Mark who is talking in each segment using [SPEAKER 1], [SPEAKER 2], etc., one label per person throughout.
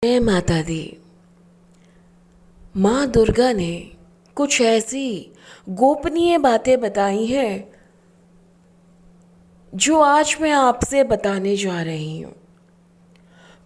[SPEAKER 1] जय माता दी। माँ दुर्गा ने कुछ ऐसी गोपनीय बातें बताई हैं जो आज मैं आपसे बताने जा रही हूँ।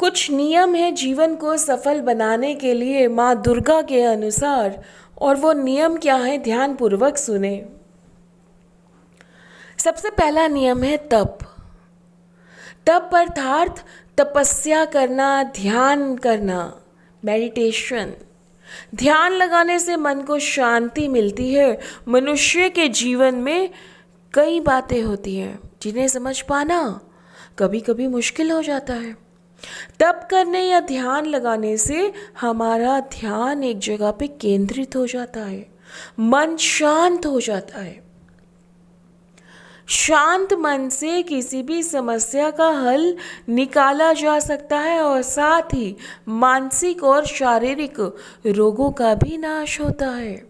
[SPEAKER 1] कुछ नियम है जीवन को सफल बनाने के लिए माँ दुर्गा के अनुसार, और वो नियम क्या है, ध्यानपूर्वक सुने। सबसे पहला नियम है तप। तप अर्थात तपस्या करना, ध्यान करना, मेडिटेशन। ध्यान लगाने से मन को शांति मिलती है। मनुष्य के जीवन में कई बातें होती हैं जिन्हें समझ पाना कभी कभी मुश्किल हो जाता है। तप करने या ध्यान लगाने से हमारा ध्यान एक जगह पे केंद्रित हो जाता है, मन शांत हो जाता है। शांत मन से किसी भी समस्या का हल निकाला जा सकता है और साथ ही मानसिक और शारीरिक रोगों का भी नाश होता है।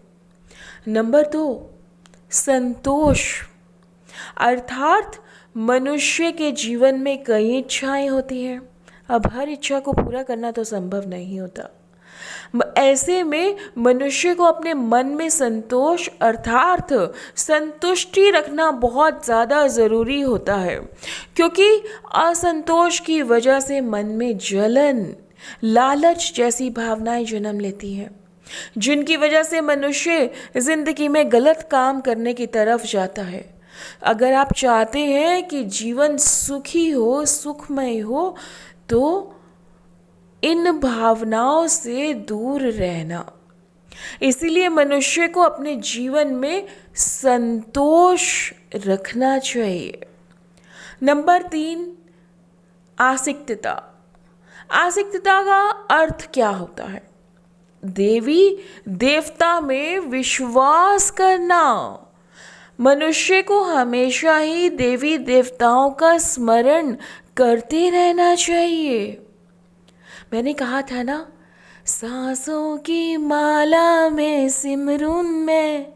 [SPEAKER 1] नंबर 2, संतोष। अर्थात मनुष्य के जीवन में कई इच्छाएं होती हैं। अब हर इच्छा को पूरा करना तो संभव नहीं होता। ऐसे में मनुष्य को अपने मन में संतोष अर्थात संतुष्टि रखना बहुत ज़्यादा ज़रूरी होता है, क्योंकि असंतोष की वजह से मन में जलन, लालच जैसी भावनाएं जन्म लेती हैं, जिनकी वजह से मनुष्य जिंदगी में गलत काम करने की तरफ जाता है। अगर आप चाहते हैं कि जीवन सुखी हो, सुखमय हो, तो इन भावनाओं से दूर रहना। इसीलिए मनुष्य को अपने जीवन में संतोष रखना चाहिए। नंबर 3, आसक्तता। आसक्तता का अर्थ क्या होता है? देवी देवता में विश्वास करना। मनुष्य को हमेशा ही देवी देवताओं का स्मरण करते रहना चाहिए। मैंने कहा था ना, सांसों की माला में सिमरून में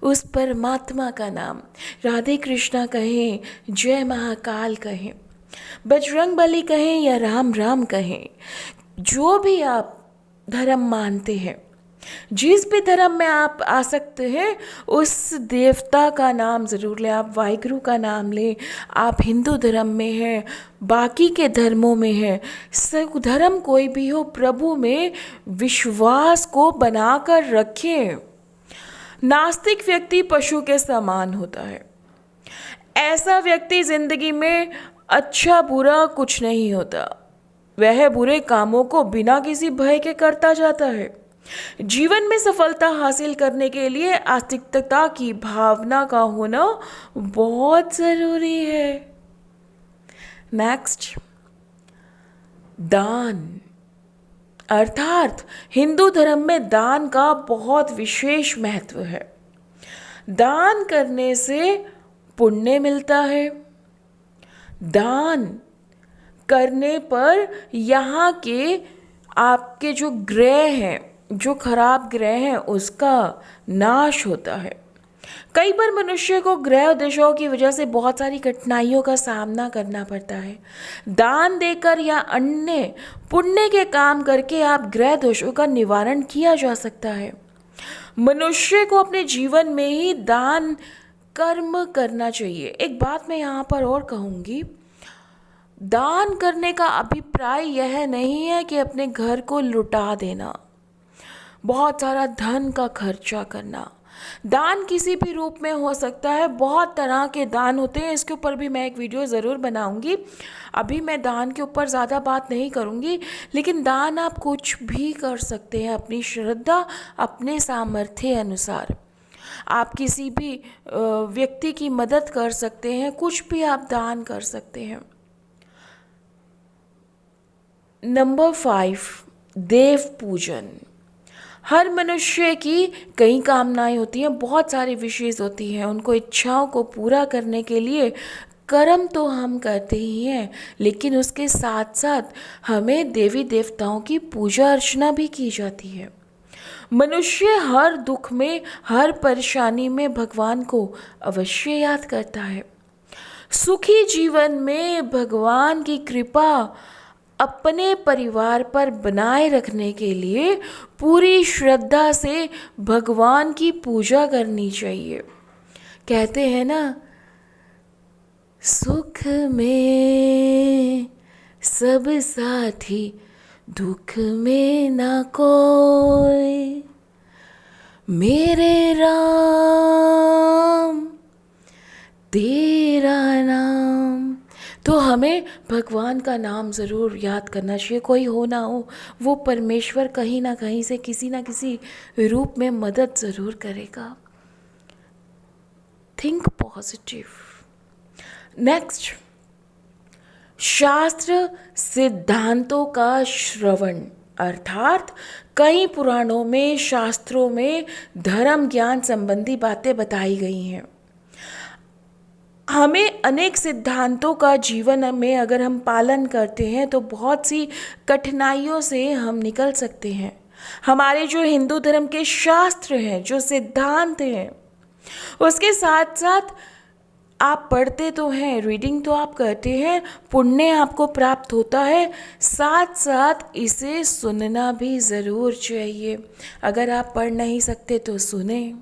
[SPEAKER 1] उस परमात्मा का नाम, राधे कृष्णा कहें, जय महाकाल कहें, बजरंग बली कहें या राम राम कहें, जो भी आप धर्म मानते हैं, जिस भी धर्म में आप आसक्त हैं, उस देवता का नाम ज़रूर लें। आप वाहिगुरु का नाम लें। आप हिंदू धर्म में हैं, बाकी के धर्मों में हैं, सब धर्म कोई भी हो, प्रभु में विश्वास को बनाकर रखें। नास्तिक व्यक्ति पशु के समान होता है। ऐसा व्यक्ति जिंदगी में अच्छा बुरा कुछ नहीं होता। वह बुरे कामों को बिना किसी भय के करता जाता है। जीवन में सफलता हासिल करने के लिए आस्तिकता की भावना का होना बहुत जरूरी है। नेक्स्ट, दान। अर्थात हिंदू धर्म में दान का बहुत विशेष महत्व है। दान करने से पुण्य मिलता है। दान करने पर यहाँ के आपके जो ग्रह हैं, जो खराब ग्रह हैं, उसका नाश होता है। कई बार मनुष्य को ग्रह दशाओं की वजह से बहुत सारी कठिनाइयों का सामना करना पड़ता है। दान देकर या अन्य पुण्य के काम करके आप ग्रह दोषों का निवारण किया जा सकता है। मनुष्य को अपने जीवन में ही दान कर्म करना चाहिए। एक बात मैं यहाँ पर और कहूँगी, दान करने का अभिप्राय यह नहीं है कि अपने घर को लुटा देना, बहुत सारा धन का खर्चा करना। दान किसी भी रूप में हो सकता है। बहुत तरह के दान होते हैं, इसके ऊपर भी मैं एक वीडियो ज़रूर बनाऊंगी। अभी मैं दान के ऊपर ज़्यादा बात नहीं करूंगी, लेकिन दान आप कुछ भी कर सकते हैं अपनी श्रद्धा, अपने सामर्थ्य अनुसार। आप किसी भी व्यक्ति की मदद कर सकते हैं, कुछ भी आप दान कर सकते हैं। नंबर 5, देव पूजन। हर मनुष्य की कई कामनाएं होती हैं, बहुत सारी विशेष होती हैं। उनको इच्छाओं को पूरा करने के लिए कर्म तो हम करते ही हैं, लेकिन उसके साथ साथ हमें देवी देवताओं की पूजा अर्चना भी की जाती है। मनुष्य हर दुख में, हर परेशानी में भगवान को अवश्य याद करता है। सुखी जीवन में भगवान की कृपा अपने परिवार पर बनाए रखने के लिए पूरी श्रद्धा से भगवान की पूजा करनी चाहिए। कहते हैं ना, सुख में सब साथी, दुख में ना कोई, मेरे राम तेरा नाम। तो हमें भगवान का नाम ज़रूर याद करना चाहिए। कोई हो ना हो, वो परमेश्वर कहीं ना कहीं से किसी ना किसी रूप में मदद ज़रूर करेगा। Think positive. नेक्स्ट, शास्त्र सिद्धांतों का श्रवण, अर्थात कई पुराणों में, शास्त्रों में धर्म ज्ञान संबंधी बातें बताई गई हैं। हमें अनेक सिद्धांतों का जीवन में अगर हम पालन करते हैं तो बहुत सी कठिनाइयों से हम निकल सकते हैं। हमारे जो हिंदू धर्म के शास्त्र हैं, जो सिद्धांत हैं, उसके साथ साथ आप पढ़ते तो हैं, रीडिंग तो आप करते हैं, पुण्य आपको प्राप्त होता है, साथ साथ इसे सुनना भी ज़रूर चाहिए। अगर आप पढ़ नहीं सकते तो सुने,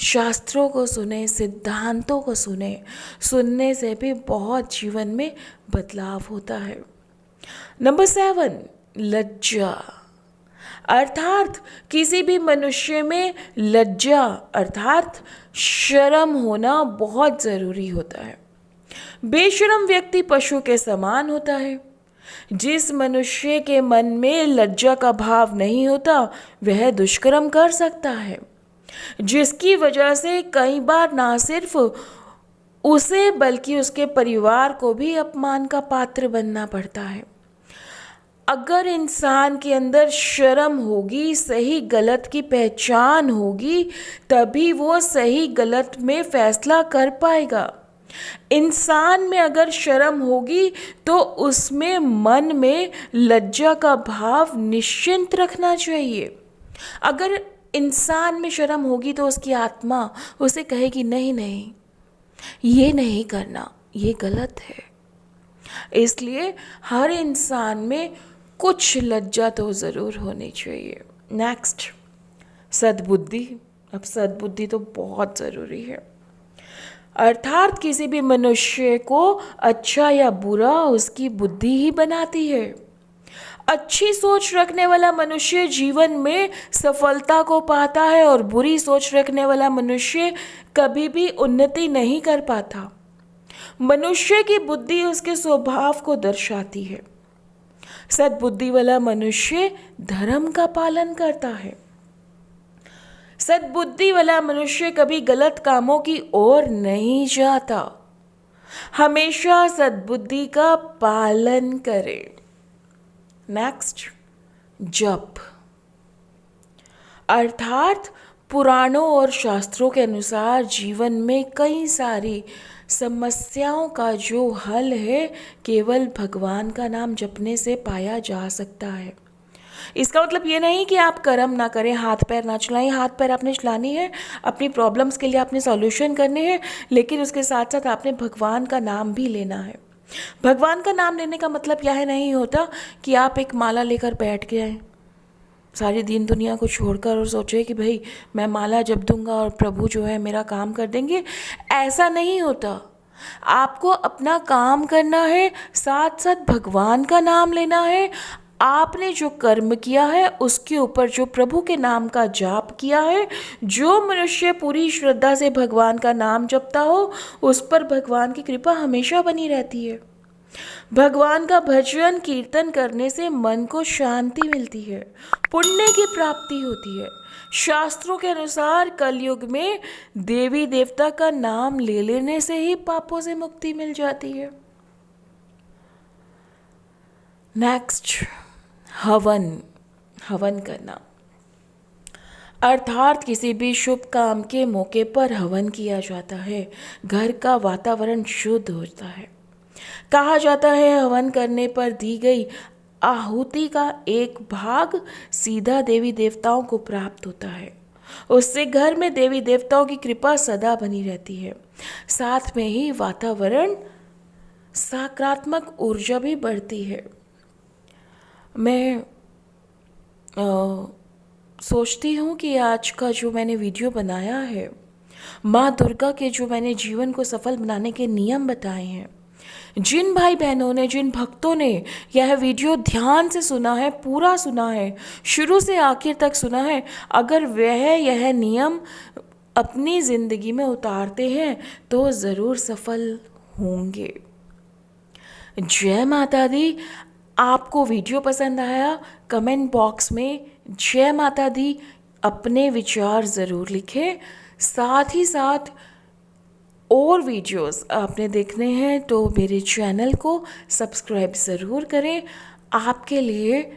[SPEAKER 1] शास्त्रों को सुने, सिद्धांतों को सुने। सुनने से भी बहुत जीवन में बदलाव होता है। नंबर 7, लज्जा, अर्थात किसी भी मनुष्य में लज्जा अर्थात शर्म होना बहुत ज़रूरी होता है। बेशर्म व्यक्ति पशु के समान होता है। जिस मनुष्य के मन में लज्जा का भाव नहीं होता, वह दुष्कर्म कर सकता है, जिसकी वजह से कई बार ना सिर्फ उसे बल्कि उसके परिवार को भी अपमान का पात्र बनना पड़ता है। अगर इंसान के अंदर शर्म होगी, सही गलत की पहचान होगी, तभी वो सही गलत में फैसला कर पाएगा। इंसान में अगर शर्म होगी तो उसमें मन में लज्जा का भाव निश्चिंत रखना चाहिए। अगर इंसान में शर्म होगी तो उसकी आत्मा उसे कहेगी नहीं नहीं, ये नहीं करना, ये गलत है। इसलिए हर इंसान में कुछ लज्जा तो ज़रूर होनी चाहिए। नेक्स्ट, सद्बुद्धि। अब सद्बुद्धि तो बहुत ज़रूरी है, अर्थात किसी भी मनुष्य को अच्छा या बुरा उसकी बुद्धि ही बनाती है। अच्छी सोच रखने वाला मनुष्य जीवन में सफलता को पाता है और बुरी सोच रखने वाला मनुष्य कभी भी उन्नति नहीं कर पाता। मनुष्य की बुद्धि उसके स्वभाव को दर्शाती है। सद्बुद्धि वाला मनुष्य धर्म का पालन करता है। सद्बुद्धि वाला मनुष्य कभी गलत कामों की ओर नहीं जाता, हमेशा सद्बुद्धि का पालन करे। नेक्स्ट, जप, अर्थात पुराणों और शास्त्रों के अनुसार जीवन में कई सारी समस्याओं का जो हल है केवल भगवान का नाम जपने से पाया जा सकता है। इसका मतलब ये नहीं कि आप कर्म ना करें, हाथ पैर ना चलाएं। हाथ पैर आपने चलानी है, अपनी प्रॉब्लम्स के लिए आपने सॉल्यूशन करने हैं, लेकिन उसके साथ साथ आपने भगवान का नाम भी लेना है। भगवान का नाम लेने का मतलब यह नहीं होता कि आप एक माला लेकर बैठ गए सारी दिन दुनिया को छोड़कर और सोचे कि भाई मैं माला जप दूंगा और प्रभु जो है मेरा काम कर देंगे। ऐसा नहीं होता। आपको अपना काम करना है, साथ साथ भगवान का नाम लेना है। आपने जो कर्म किया है उसके ऊपर जो प्रभु के नाम का जाप किया है, जो मनुष्य पूरी श्रद्धा से भगवान का नाम जपता हो उस पर भगवान की कृपा हमेशा बनी रहती है। भगवान का भजन कीर्तन करने से मन को शांति मिलती है, पुण्य की प्राप्ति होती है। शास्त्रों के अनुसार कलयुग में देवी देवता का नाम ले लेने से ही पापों से मुक्ति मिल जाती है। नेक्स्ट, हवन करना, अर्थात किसी भी शुभ काम के मौके पर हवन किया जाता है। घर का वातावरण शुद्ध होता है। कहा जाता है हवन करने पर दी गई आहुति का एक भाग सीधा देवी देवताओं को प्राप्त होता है। उससे घर में देवी देवताओं की कृपा सदा बनी रहती है। साथ में ही वातावरण सकारात्मक ऊर्जा भी बढ़ती है। मैं सोचती हूँ कि आज का जो मैंने वीडियो बनाया है, माँ दुर्गा के जो मैंने जीवन को सफल बनाने के नियम बताए हैं, जिन भाई बहनों ने, जिन भक्तों ने यह वीडियो ध्यान से सुना है, पूरा सुना है, शुरू से आखिर तक सुना है, अगर वह यह नियम अपनी ज़िंदगी में उतारते हैं तो ज़रूर सफल होंगे। जय माता दी। आपको वीडियो पसंद आया, कमेंट बॉक्स में जय माता दी अपने विचार ज़रूर लिखें। साथ ही साथ और वीडियोस आपने देखने हैं तो मेरे चैनल को सब्सक्राइब ज़रूर करें। आपके लिए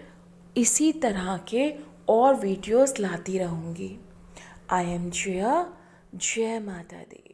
[SPEAKER 1] इसी तरह के और वीडियोस लाती रहूँगी। I am Jaya. जय माता दी।